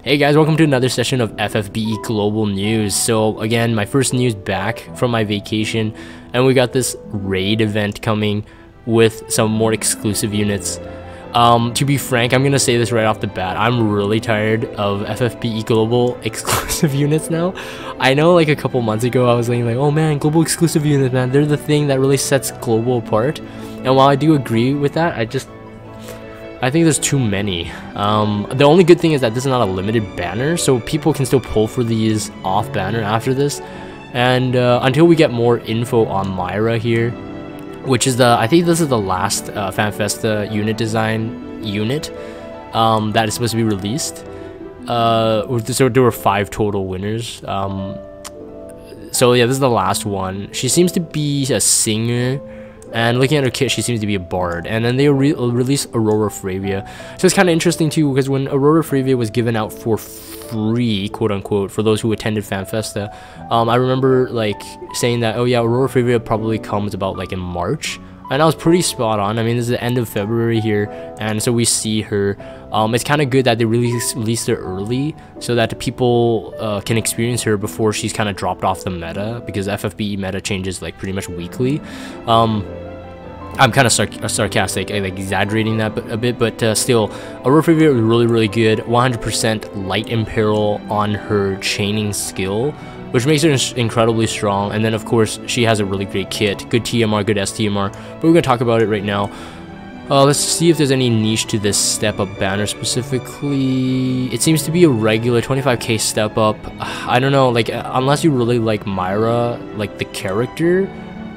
Hey guys, welcome to another session of FFBE Global News. So again, my first news back from my vacation, and we got this raid event coming with some more exclusive units. To be frank, I'm gonna say this right off the bat, I'm really tired of FFBE Global exclusive units now. I know like a couple months ago I was like, oh man, global exclusive units, man, they're the thing that really sets global apart. And while I do agree with that, I think there's too many. The only good thing is that this is not a limited banner, so people can still pull for these off banner after this. And until we get more info on Myra here, which is I think this is the last Festa unit design unit that is supposed to be released. So there were 5 total winners. So yeah, this is the last one. She seems to be a singer. And looking at her kit, she seems to be a bard. And then they released Aurora Fryevia. So it's kind of interesting too, because when Aurora Freyvia was given out for free, quote unquote, for those who attended FanFesta, I remember like saying that, oh yeah, Aurora Freyvia probably comes about like in March. And I was pretty spot on. I mean, this is the end of February here, and so we see her. It's kind of good that they released her early, so that the people can experience her before she's kind of dropped off the meta, because FFBE meta changes like pretty much weekly. I'm kind of sarcastic, like exaggerating that a bit, but still, Aurora Freyvia was really good. 100% light imperil on her chaining skill, which makes her incredibly strong. And then of course she has a really great kit, good TMR, good STMR, but we're gonna talk about it right now. Let's see if there's any niche to this step up banner specifically. It seems to be a regular 25k step up. I don't know, like unless you really like Myra, like the character,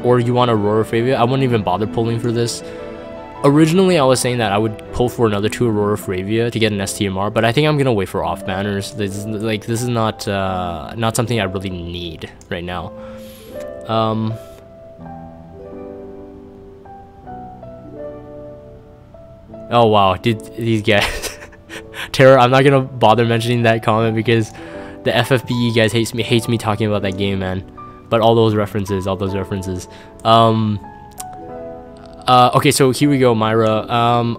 or you want Aurora Fryevia, I wouldn't even bother pulling for this. Originally, I was saying that I would pull for another 2 Aurora Fryevia to get an STMR, but I think I'm gonna wait for off banners. This is not not something I really need right now. Oh wow, these guys. Terror, I'm not gonna bother mentioning that comment because the FFBE guys hates me talking about that game, man. But all those references. Okay, so here we go, Myra.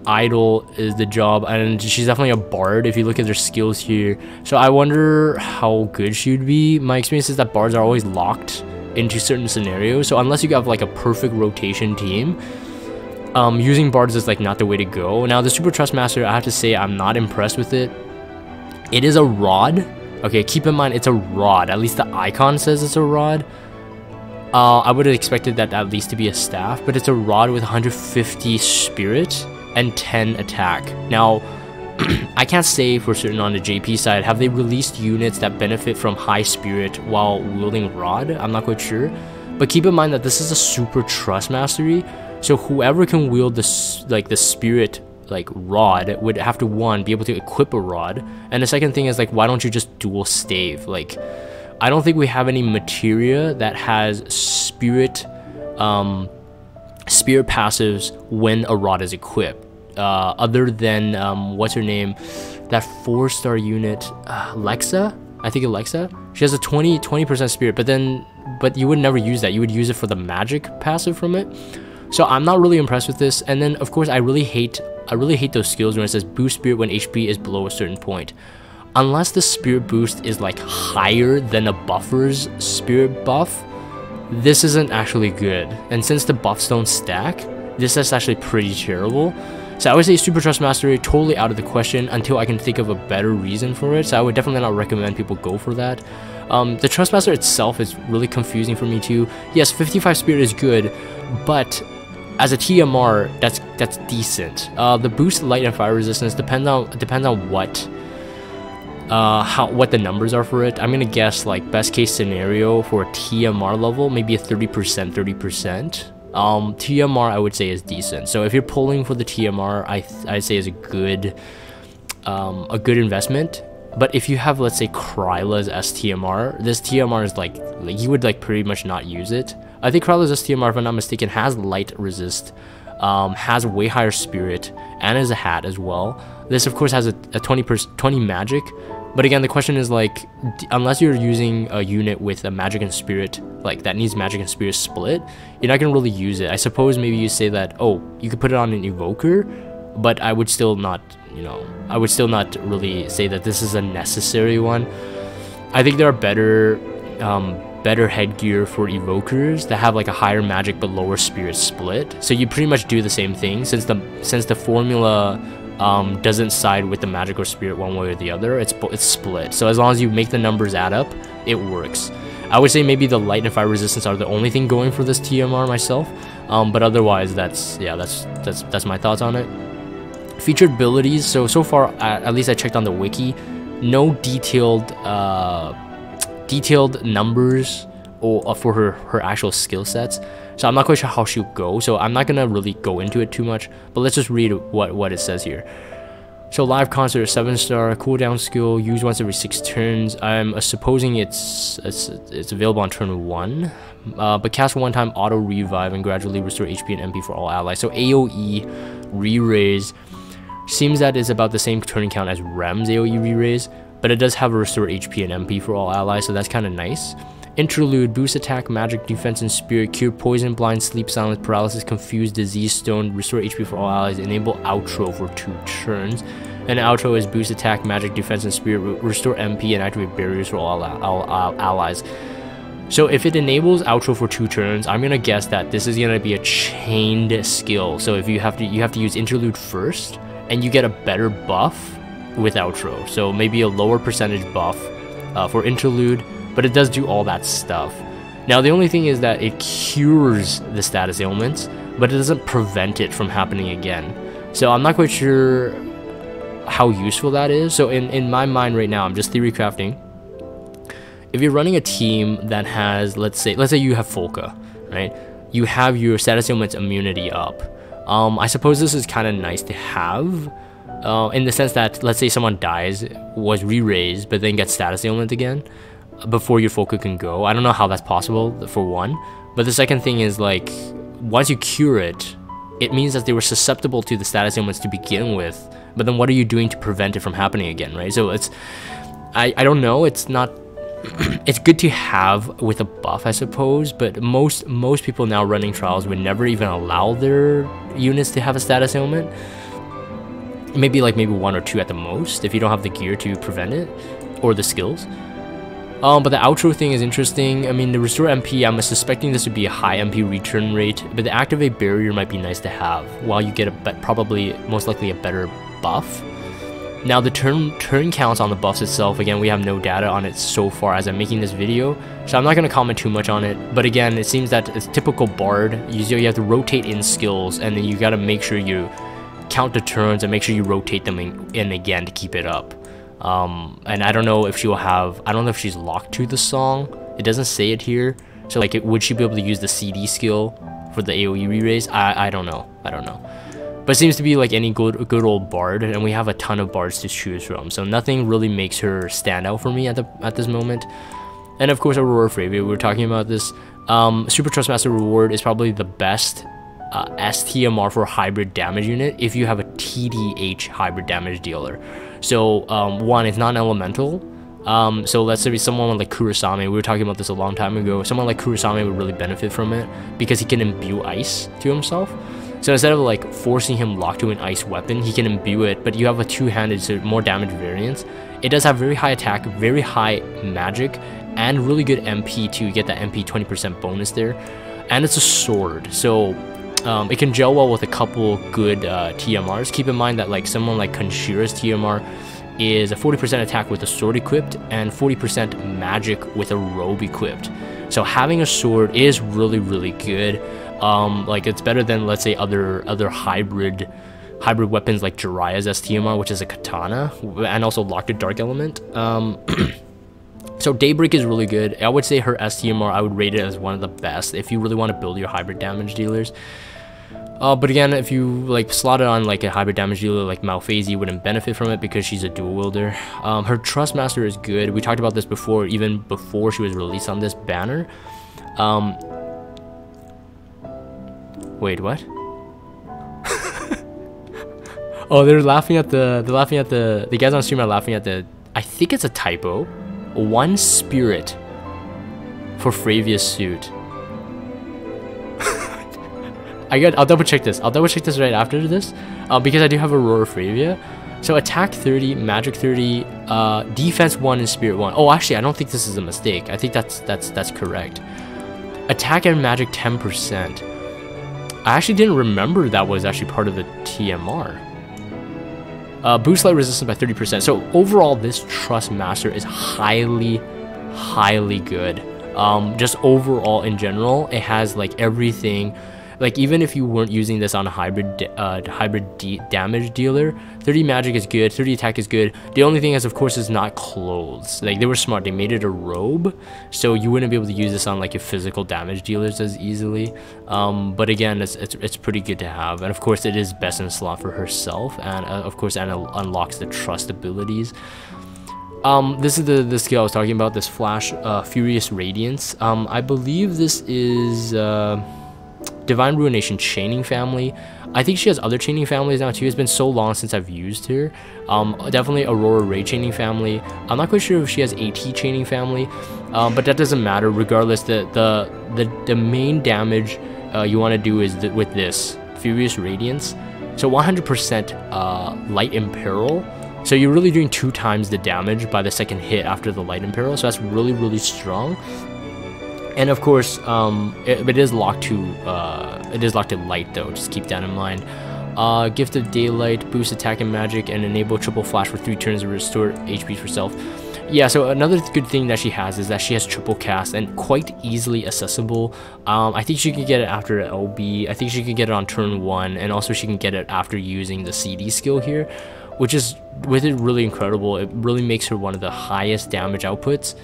Idol is the job, and she's definitely a bard if you look at their skills here. So I wonder how good she would be. My experience is that bards are always locked into certain scenarios, so unless you have like a perfect rotation team, using bards is like not the way to go. Now the Super Trustmaster, I have to say I'm not impressed with it. It is a rod. Okay, keep in mind it's a rod. At least the icon says it's a rod. I would have expected that at least to be a staff, but it's a rod with 150 spirit and 10 attack. Now, I can't say for certain on the JP side, have they released units that benefit from high spirit while wielding rod? I'm not quite sure. But keep in mind that this is a super trust mastery, so whoever can wield this, like the spirit like rod, would have to, one, be able to equip a rod, and the second thing is like, why don't you just dual stave? Like, I don't think we have any materia that has spirit spirit passives when a rod is equipped, other than what's her name, that 4-star unit, Lexa, I think Alexa. She has a 20% spirit, but you would never use that. You would use it for the magic passive from it. So I'm not really impressed with this. And then of course I really hate those skills when it says boost spirit when HP is below a certain point. Unless the spirit boost is like higher than a buffer's spirit buff, this isn't actually good. And since the buffs don't stack, this is actually pretty terrible. So I would say Super Trust Mastery totally out of the question until I can think of a better reason for it. So I would definitely not recommend people go for that. The Trustmaster itself is really confusing for me too. Yes, 55 spirit is good, but as a TMR, that's decent. The boost light and fire resistance depends on what the numbers are for it. I'm gonna guess like best case scenario for a TMR level, maybe a 30%. TMR I would say is decent. So if you're pulling for the TMR, I'd say is a good investment. But if you have, let's say, Kryla's STMR, this TMR is like you would like pretty much not use it. I think Kryla's STMR, if I'm not mistaken, has light resist, has way higher spirit, and is a hat as well. This of course has a 20 magic, but again the question is like, unless you're using a unit with a magic and spirit, like that needs magic and spirit split, you're not gonna really use it. I suppose maybe you say that, oh, you could put it on an evoker, but I would still not you know, I would still not really say that this is a necessary one. I think there are better headgear for evokers that have like a higher magic but lower spirit split. So you pretty much do the same thing, since the formula doesn't side with the magic or spirit one way or the other. It's split. So as long as you make the numbers add up, it works. I would say maybe the light and fire resistance are the only thing going for this TMR myself. But otherwise, that's my thoughts on it. Featured abilities. So far, at least I checked on the wiki, no detailed numbers or for her actual skill sets. So I'm not quite sure how she'll go. So I'm not gonna really go into it too much. But let's just read what it says here. So live concert, 7-star, cooldown skill, used once every 6 turns. I'm supposing it's available on turn 1, but cast 1 time, auto revive, and gradually restore HP and MP for all allies. So AOE re-raise seems that is about the same turn count as Rem's AOE re-raise, but it does have a restore HP and MP for all allies, so that's kind of nice. Interlude, boost attack, magic, defense, and spirit, cure poison, blind, sleep, silence, paralysis, confuse, disease, stone, restore HP for all allies, enable outro for 2 turns. And outro is boost attack, magic, defense, and spirit, restore MP, and activate barriers for all allies. So if it enables outro for 2 turns, I'm gonna guess that this is gonna be a chained skill. So if you have to use interlude first, and you get a better buff with outro. So maybe a lower percentage buff for interlude, but it does do all that stuff. Now the only thing is that it cures the status ailments, but it doesn't prevent it from happening again. So I'm not quite sure how useful that is. So in my mind right now, I'm just theory crafting. If you're running a team that has, let's say you have Folka, right? You have your status ailments immunity up. I suppose this is kind of nice to have, in the sense that, let's say someone dies, was re-raised, but then gets status ailment again before your Folka can go. I don't know how that's possible, for one. But the second thing is, like, once you cure it, it means that they were susceptible to the status ailments to begin with. But then what are you doing to prevent it from happening again, right? So it's, I don't know, it's not, it's good to have with a buff, I suppose, but most people now running trials would never even allow their units to have a status ailment. Maybe 1 or 2 at the most, if you don't have the gear to prevent it, or the skills. But the outro thing is interesting. I mean, the restore MP, I'm suspecting this would be a high MP return rate, but the activate barrier might be nice to have, while you get most likely a better buff. Now the turn counts on the buffs itself, again, we have no data on it so far as I'm making this video, so I'm not going to comment too much on it. But again, it seems that it's typical Bard. You have to rotate in skills, and then you got to make sure you count the turns and make sure you rotate them in again to keep it up. And I don't know if she'll have, I don't know if she's locked to the song. It doesn't say it here. So like, would she be able to use the CD skill for the AoE re-raise? I don't know. But it seems to be like any good old Bard, and we have a ton of Bards to choose from. So nothing really makes her stand out for me at this moment. And of course, Aurora Freyvia, we were talking about this. Super Trustmaster Reward is probably the best STMR for hybrid damage unit if you have a TDH hybrid damage dealer. So one, it's non-elemental. So let's say someone like Kurosame, we were talking about this a long time ago, someone like Kurosame would really benefit from it because he can imbue ice to himself. So instead of like forcing him locked to an ice weapon, he can imbue it, but you have a two-handed, so more damage variance. It does have very high attack, very high magic, and really good MP to get that MP 20% bonus there. And it's a sword, so it can gel well with a couple good TMRs. Keep in mind that like someone like Kanshira's TMR is a 40% attack with a sword equipped and 40% magic with a robe equipped. So having a sword is really, really good. Like it's better than, let's say, other hybrid weapons like Jiraiya's STMR, which is a katana, and also locked to dark element. So Daybreak is really good. I would say her STMR, I would rate it as one of the best if you really want to build your hybrid damage dealers. But again, if you like slot it on like a hybrid damage dealer like Malphase, wouldn't benefit from it because she's a dual wielder. Her Trustmaster is good. We talked about this before, even before she was released on this banner. Wait, what? Oh, they're laughing at the guys on stream are laughing at the, I think it's a typo. 1 spirit for Freyvia's suit. I'll double check this. I'll double check this right after this, because I do have Aurora Freyvia. So attack 30, magic 30, defense 1 and spirit 1. Oh, actually, I don't think this is a mistake. I think that's correct. Attack and magic 10%. I actually didn't remember that was actually part of the TMR. Boost light resistance by 30%. So overall, this Trust Master is highly good. Just overall in general, it has like everything. Like even if you weren't using this on a hybrid damage dealer, 30 magic is good, 30 attack is good. The only thing is, of course, is not clothes. Like they were smart, they made it a robe, so you wouldn't be able to use this on like your physical damage dealers as easily. But again, it's pretty good to have, and of course it is best in slot for herself, and of course, and it unlocks the trust abilities. This is the skill I was talking about, this Flash Furious Radiance. I believe this is Divine Ruination Chaining Family. I think she has other chaining families now too. It's been so long since I've used her. Definitely Aurora Ray Chaining Family. I'm not quite sure if she has AT Chaining Family, but that doesn't matter. Regardless, the main damage you want to do is with this Furious Radiance. So 100% Light Imperil. So you're really doing 2 times the damage by the second hit after the Light Imperil. So that's really strong. And of course, it is locked to light though. Just keep that in mind. Gift of Daylight, boost attack and magic, and enable triple flash for 3 turns to restore HP for self. Yeah, so another good thing that she has is that she has triple cast and quite easily accessible. I think she can get it after LB. I think she can get it on turn 1, and also she can get it after using the CD skill here, which is with it really incredible. It really makes her one of the highest damage outputs.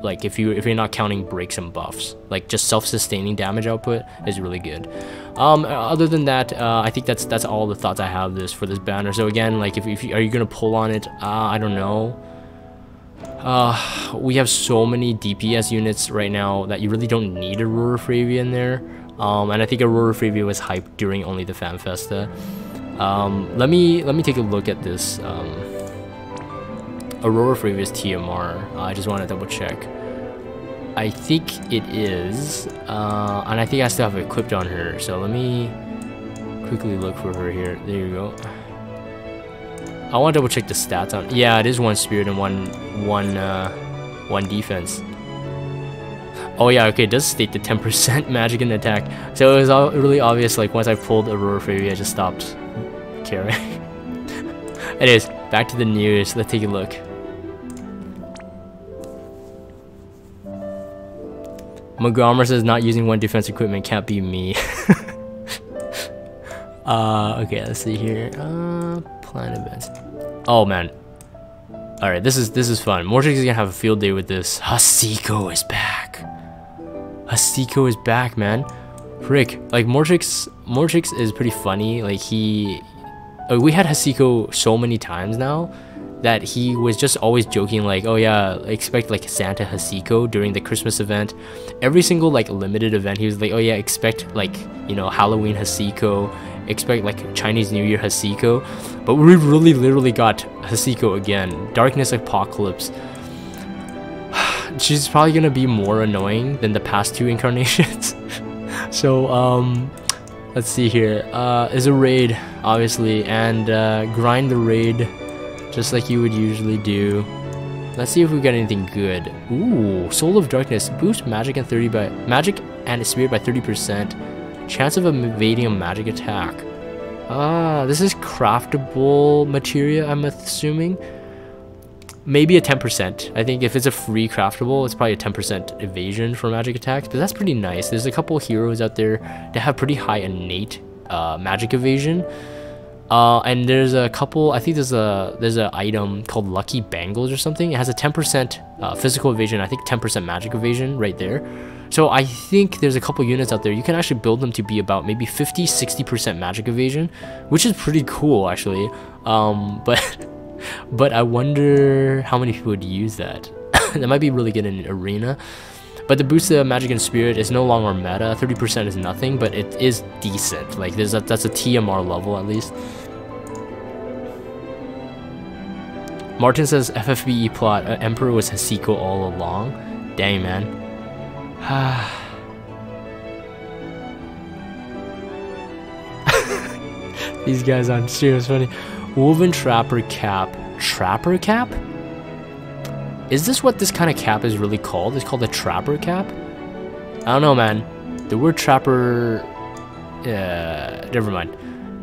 Like if you're not counting breaks and buffs, like just self-sustaining damage output is really good. Other than that, I think that's all the thoughts I have for this banner. So again, like if are you gonna pull on it? I don't know. We have so many DPS units right now that you really don't need Aurora Freyvia in there. And I think Aurora Freyvia was hyped during only the Fan Festa. Let me take a look at this. Aurora Freyvia's TMR. I just want to double check. I think it is, and I think I still have it equipped on her. So let me quickly look for her here. There you go. I want to double check the stats on. Yeah, it is 1 spirit and one defense. Oh yeah, okay. It does state the 10% magic and attack. So it was really obvious. Like once I pulled Aurora Freyvia, I just stopped caring. Anyways, back to the news. Let's take a look. Montgomery says not using 1 defense equipment can't be me. Okay, let's see here. Plan events. Oh man. Alright, this is fun. Mortrix is gonna have a field day with this. Hasiko is back. Hasiko is back, man. Frick. Like Mortrix is pretty funny. Like we had Hasiko so many times now that he was just always joking like, oh yeah, expect like Santa Hasiko during the Christmas event. Every single like limited event he was like, oh yeah, expect like, you know, Halloween Hasiko, expect like Chinese New Year Hasiko. But we really literally got Hasiko again. Darkness Apocalypse. She's probably gonna be more annoying than the past 2 incarnations. So let's see here. Is a raid, obviously, and grind the raid just like you would usually do. Let's see if we got anything good. Ooh, Soul of Darkness. Boost magic and spirit by 30%. Chance of evading a magic attack. This is craftable materia, I'm assuming. Maybe a 10%. I think if it's a free craftable, it's probably a 10% evasion for magic attacks, but that's pretty nice. There's a couple heroes out there that have pretty high innate magic evasion. And there's a couple, I think there's an item called Lucky Bangles or something. It has a 10% physical evasion, I think 10% magic evasion right there. So I think there's a couple units out there, you can actually build them to be about maybe 50-60% magic evasion, which is pretty cool actually. But I wonder how many people would use that. That might be really good in an arena. But the boost of magic and spirit is no longer meta. 30% is nothing, but it is decent. Like that's a TMR level at least. Martin says FFBE plot. Emperor was Hasiko all along. Dang, man. These guys on stream is funny. Woven Trapper Cap. Trapper Cap? Is this what this kind of cap is really called? It's called a Trapper Cap? I don't know, man. The word Trapper... never mind.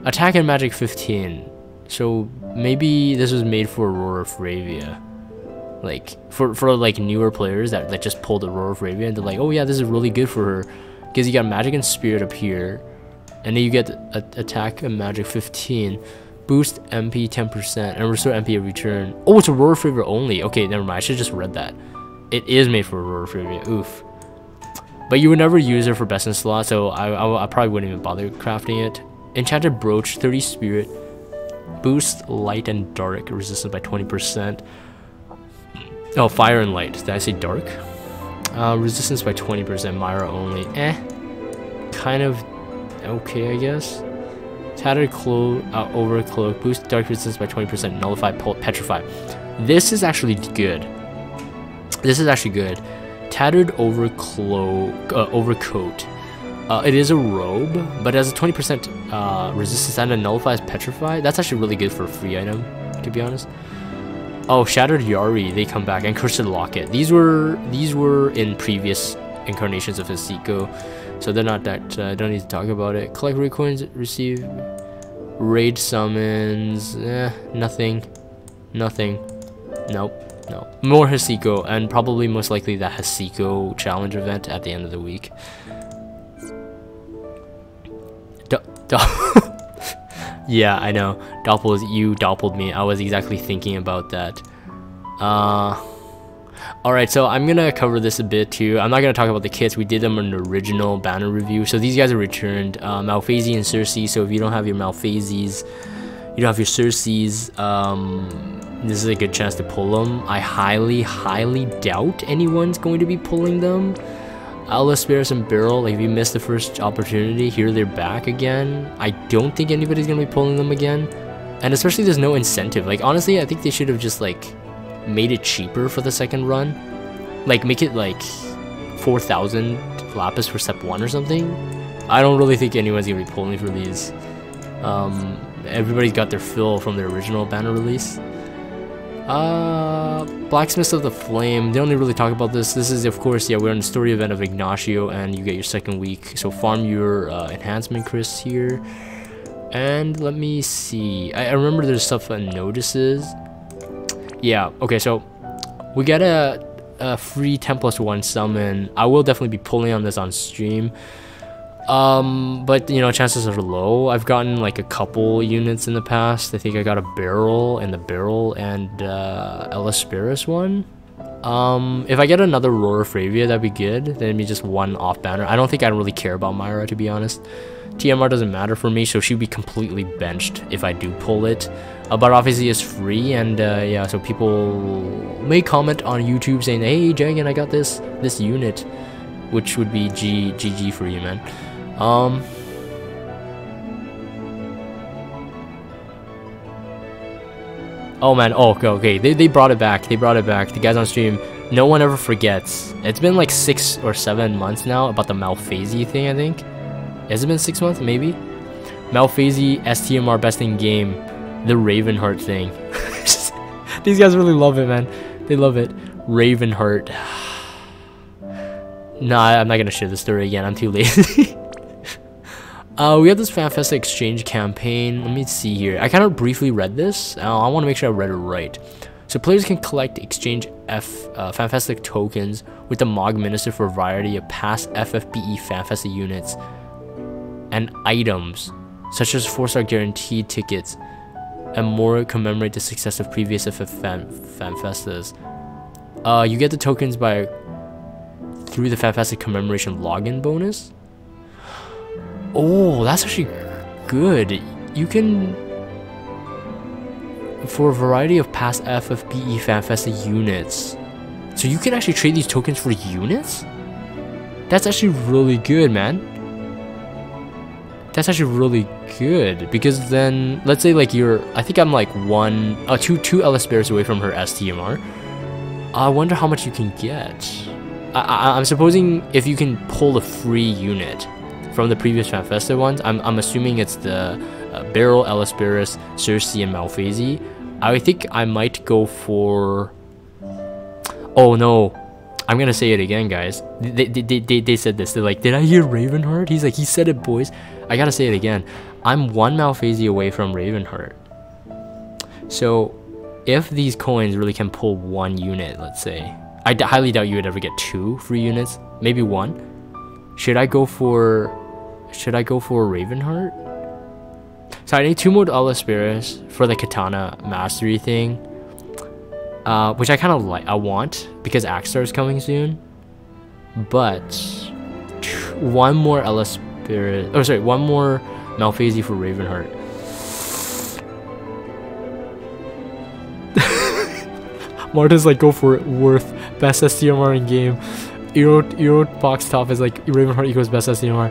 Attack and Magic 15. So maybe this was made for Aurora Fryevia. Like, for like newer players that just pulled Aurora Freyvia and they're like, oh yeah, this is really good for her. Because you got Magic and Spirit up here. And then you get Attack and Magic 15. Boost MP 10% and restore MP every turn. Oh, it's Aurora Freyvia only. Okay, never mind. I should have just read that. It is made for Aurora Freyvia. Oof. But you would never use her for best in slot, so I probably wouldn't even bother crafting it. Enchanted Brooch, 30 Spirit. Boost Light and Dark resistance by 20%. Oh, Fire and Light. Did I say Dark? Resistance by 20%. Myra only. Kind of okay, I guess. Tattered Cloak, Overcloak. Boost Dark resistance by 20%. Nullify, Petrify. This is actually good. This is actually good. Tattered Overcoat. It is a robe, but it has a 20% resistance and it nullifies Petrify. That's actually really good for a free item, to be honest. Oh, Shattered Yari, they come back, and Cursed Locket. These were in previous incarnations of Hasiko, so they're not that. Don't need to talk about it. Collect raid coins, receive raid summons. Nothing. Nope. No. More Hasiko, and probably most likely that Hasiko challenge event at the end of the week. Yeah, I know. You doppeled me. I was exactly thinking about that. Alright, so I'm gonna cover this a bit too. I'm not gonna talk about the kits. We did them in the original banner review. So these guys are returned. Malphasy and Cersei. So if you don't have your Malphasies, you don't have your Cerseis, this is a good chance to pull them. I highly doubt anyone's going to be pulling them. Alice, and Beryl, like if you missed the first opportunity, here they're back again. I don't think anybody's gonna be pulling them again. And especially there's no incentive. Like honestly, I think they should have just like made it cheaper for the second run. Like make it like 4,000 lapis for step 1 or something. I don't really think anyone's gonna be pulling for these. Everybody's got their fill from their original banner release. Blacksmiths of the Flame. They don't really talk about this. This is, of course, yeah, we're in the story event of Ignacio, and you get your second week. So farm your enhancement Chris here. And let me see. I remember there's stuff on notices. Yeah, okay, so we get a free 10+1 summon. I will definitely be pulling on this on stream. But you know, chances are low. I've gotten like a couple units in the past. I think I got a barrel and Elisperis one. If I get another Aurora Freyvia, that'd be good. Then it'd be just one off banner. I don't think I really care about Myra, to be honest. TMR doesn't matter for me, so she'd be completely benched if I do pull it. But obviously it's free, and yeah, so people may comment on YouTube saying, hey Jagan, I got this unit, which would be GG for you, man. Oh man, oh okay, they brought it back. The guys on stream, no one ever forgets. It's been like 6 or 7 months now about the Malphasy thing, I think. Has it been 6 months? Maybe? Malphasy, STMR best in game, the Ravenheart thing. These guys really love it, man. They love it. Ravenheart. Nah, I'm not gonna share the story again. I'm too lazy. We have this FanFesta exchange campaign. Let me see here. I kind of briefly read this. I want to make sure I read it right. So players can collect exchange FanFesta tokens with the Mog Minister for a variety of past FFBE FanFesta units and items, such as 4-star guaranteed tickets, and more commemorate the success of previous FanFestas. You get the tokens through the FanFesta commemoration login bonus. Oh, that's actually good. You can, for a variety of past FFBE FanFesta units, so you can actually trade these tokens for units? That's actually really good, man. That's actually really good, because then, let's say like I think I'm like two Ellis Bears away from her STMR. I wonder how much you can get. I'm supposing if you can pull a free unit from the previous FanFesta ones, I'm assuming it's the Beryl, Elespirus, Cersei, and Malphase. I think I might go for... Oh no, I'm gonna say it again, guys. They said this. They're like, did I hear Ravenheart? He's like, he said it, boys. I gotta say it again. I'm one Malphase away from Ravenheart. So if these coins really can pull one unit, let's say, I highly doubt you would ever get 2 free units, maybe 1. Should I go for Ravenheart? So I need 2 more Elespirus for the Katana Mastery thing, which I kind of like. I want, because Axstar is coming soon. But 1 more Elespirus, oh sorry, 1 more Malphase for Ravenheart. Martin's like, go for it, worth best STMR in game. Euro box top is like Ravenheart equals best STMR.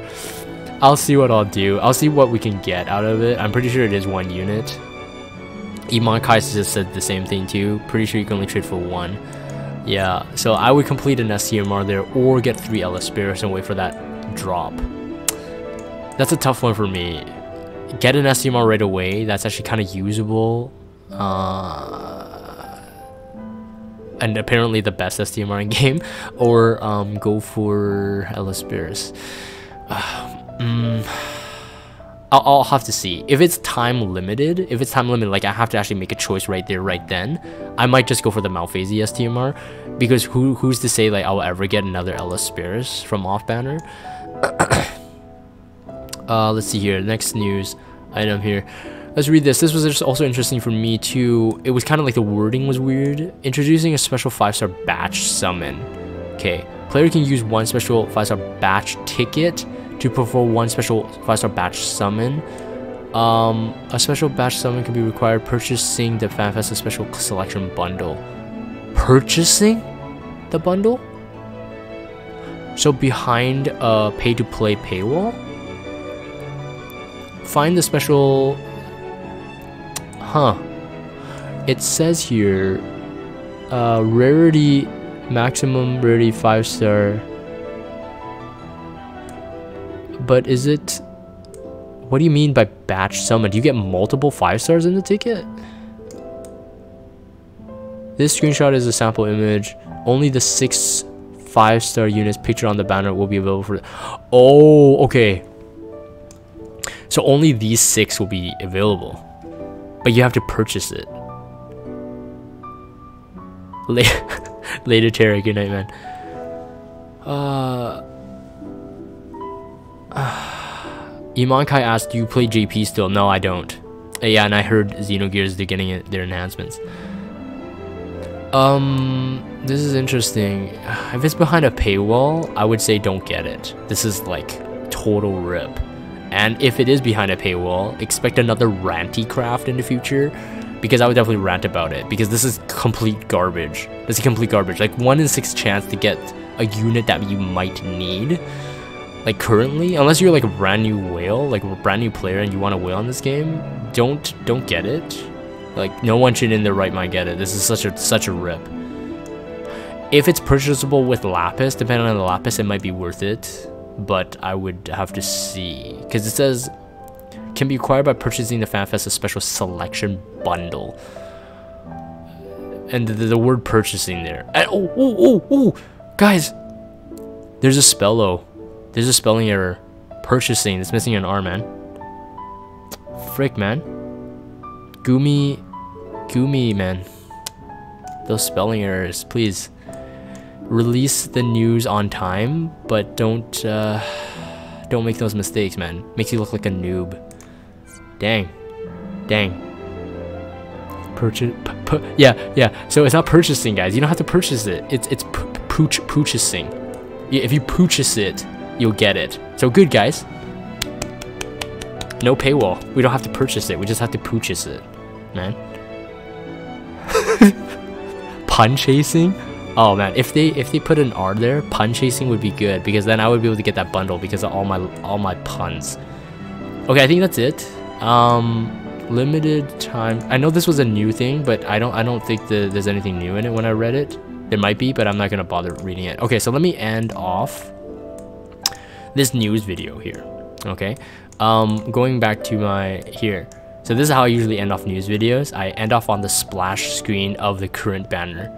I'll see what I'll do. I'll see what we can get out of it. I'm pretty sure it is 1 unit. Imankai just said the same thing too. Pretty sure you can only trade for 1. Yeah, so I would complete an STMR there or get 3 Elespirus and wait for that drop. That's a tough one for me. Get an STMR right away. That's actually kind of usable. And apparently the best STMR in game, or go for Elespirus. I'll have to see. If it's time limited, like I have to actually make a choice right there, right then, I might just go for the Malphase STMR, because who's to say like I'll ever get another Elespirus from off banner. Let's see here. Next news item here. Let's read this. This was just also interesting for me too. It was kind of like the wording was weird. Introducing a special 5-star batch summon. Okay, player can use 1 special 5-star batch ticket to perform 1 special 5-star batch summon. A special batch summon can be required purchasing the FanFest special selection bundle. Purchasing the bundle? So behind a pay-to-play paywall? Find the special... Huh. It says here, rarity, maximum rarity 5-star. But is it... What do you mean by batch summon? Do you get multiple 5-stars in the ticket? This screenshot is a sample image. Only the 6 5-star units pictured on the banner will be available for... Oh, okay. So only these 6 will be available. But you have to purchase it. Later, Terry. Good night, man. Imankai asked, do you play JP still? No, I don't. Yeah, and I heard Xenogears, they're getting their enhancements. This is interesting. If it's behind a paywall, I would say don't get it. This is like total rip. And if it is behind a paywall, expect another ranty craft in the future, because I would definitely rant about it, because this is complete garbage. This is complete garbage. Like 1 in 6 chance to get a unit that you might need. Like currently, unless you're like a brand new whale, like a brand new player and you want a whale in this game, don't get it. Like no one should in their right mind get it. This is such a rip. If it's purchasable with Lapis, depending on the Lapis, it might be worth it. But I would have to see, because it says can be acquired by purchasing the FanFest special selection bundle, and the word purchasing there. And, oh, guys, there's a spello. There's a spelling error. Purchasing. It's missing an R, man. Frick, man. Gumi, man. Those spelling errors, please. Release the news on time, but don't make those mistakes, man. Makes you look like a noob. Dang. Yeah. So it's not purchasing, guys. You don't have to purchase it. It's purchasing. Yeah, if you purchase it, you'll get it. So good, guys. No paywall. We don't have to purchase it. We just have to purchase it, man. Pun chasing. Oh man, if they put an R there, pun chasing would be good, because then I would be able to get that bundle because of all my puns. Okay, I think that's it. Limited time. I know this was a new thing, but I don't think there's anything new in it when I read it. There might be, but I'm not gonna bother reading it. Okay, so let me end off this news video here. Okay, going back to my here. So this is how I usually end off news videos. I end off on the splash screen of the current banner.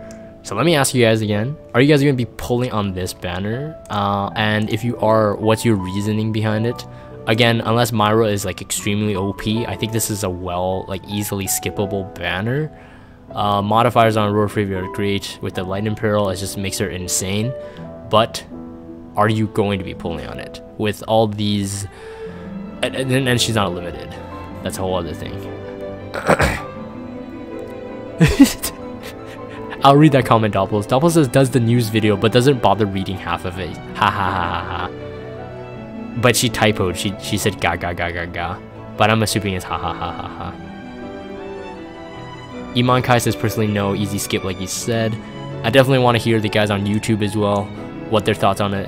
So let me ask you guys again, are you guys going to be pulling on this banner? And if you are, what's your reasoning behind it? Again, unless Myra is like extremely OP, I think this is a easily skippable banner. Modifiers on Aurora Freyvia are great. With the Light Imperial, it just makes her insane. But are you going to be pulling on it? With all these... And she's not limited. That's a whole other thing. I'll read that comment, Doppels. Doppels says, does the news video, but doesn't bother reading half of it. Ha ha ha ha ha. But she typoed. She said ga ga ga ga ga. But I'm assuming it's ha ha ha ha ha. Iman Kai says, personally, no. Easy skip, like you said. I definitely want to hear the guys on YouTube as well, what their thoughts on it.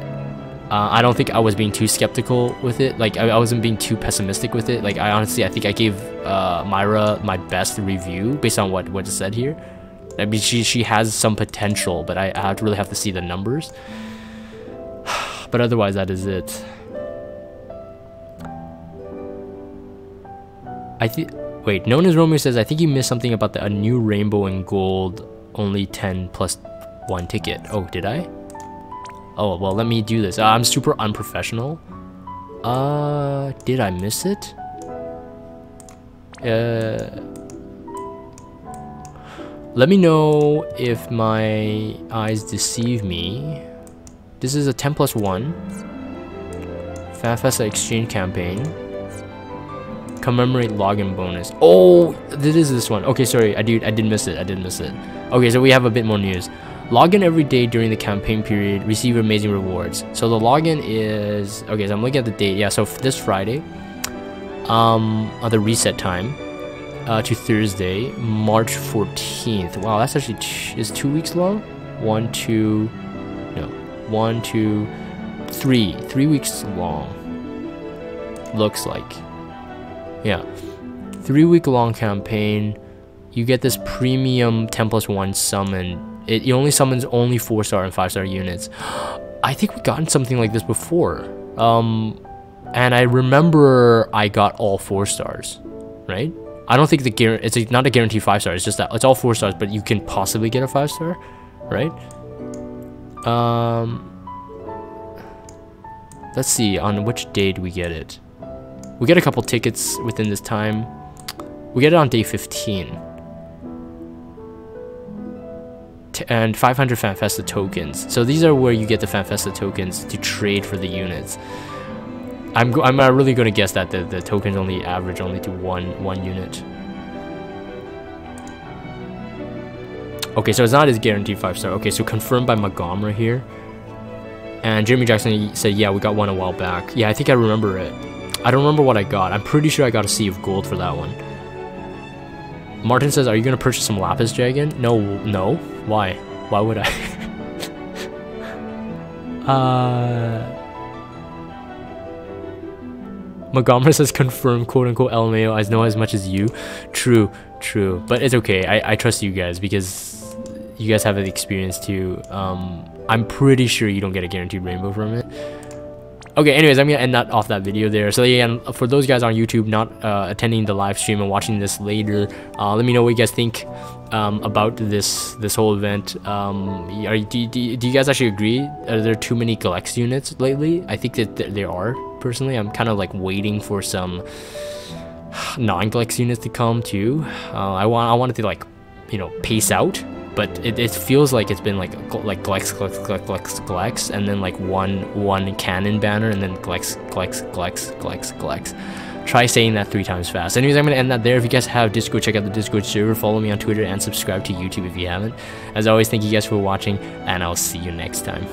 I don't think I was being too skeptical with it. Like, I wasn't being too pessimistic with it. Like, I think I gave Myra my best review based on what is said here. I mean, she has some potential, but I really have to see the numbers. But otherwise, that is it. Wait, known as Romeo says, I think you missed something about a new rainbow and gold, only 10 plus 1 ticket. Oh, did I? Oh, well, let me do this. I'm super unprofessional. Did I miss it? Let me know if my eyes deceive me. This is a 10 plus 1. FanFesta exchange campaign. Commemorate login bonus. Oh, this is this one. Okay, sorry, I did miss it. Okay, so we have a bit more news. Login every day during the campaign period. Receive amazing rewards. So the login is... Okay, so I'm looking at the date. Yeah, so this Friday. On the reset time. To Thursday, March 14th. Wow, that's actually is 2 weeks long. 1, 2... No. 1, 2... 3. 3 weeks long. Looks like. Yeah, 3 week long campaign. You get this premium 10 plus 1 summon. It only summons only 4-star and 5-star units. I think we've gotten something like this before. And I remember I got all 4 stars, right? I don't think it's not a guaranteed 5-star. It's just that it's all 4 stars, but you can possibly get a 5-star, right? Let's see on which day do we get it. We get a couple tickets within this time. We get it on day 15. And 500 FanFesta tokens. So these are where you get the FanFesta tokens to trade for the units. I'm really going to guess that the tokens only average to one unit. Okay, so it's not as guaranteed 5-star. Okay, so confirmed by Montgomery here. And Jeremy Jackson said, yeah, we got one a while back. Yeah, I think I remember it. I don't remember what I got. I'm pretty sure I got a Sea of Gold for that one. Martin says, are you going to purchase some Lapis Dragon? No. Why? Why would I? Montgomery says, confirm, quote-unquote, LMAO. I know as much as you. True. But it's okay. I trust you guys because you guys have the experience too. I'm pretty sure you don't get a guaranteed rainbow from it. Okay, anyways, I'm gonna end off that video there. So again, for those guys on YouTube not attending the live stream and watching this later, let me know what you guys think about this whole event. Do you guys actually agree? Are there too many Galex units lately? I think that there are. Personally, I'm kind of like waiting for some non-Galex units to come too. I wanted to, like, you know, pace out. But it feels like it's been like Galex, and then like one cannon banner, and then Galex. Try saying that 3 times fast. Anyways, I'm gonna end that there. If you guys have Discord, check out the Discord server. Follow me on Twitter and subscribe to YouTube if you haven't. As always, thank you guys for watching, and I'll see you next time.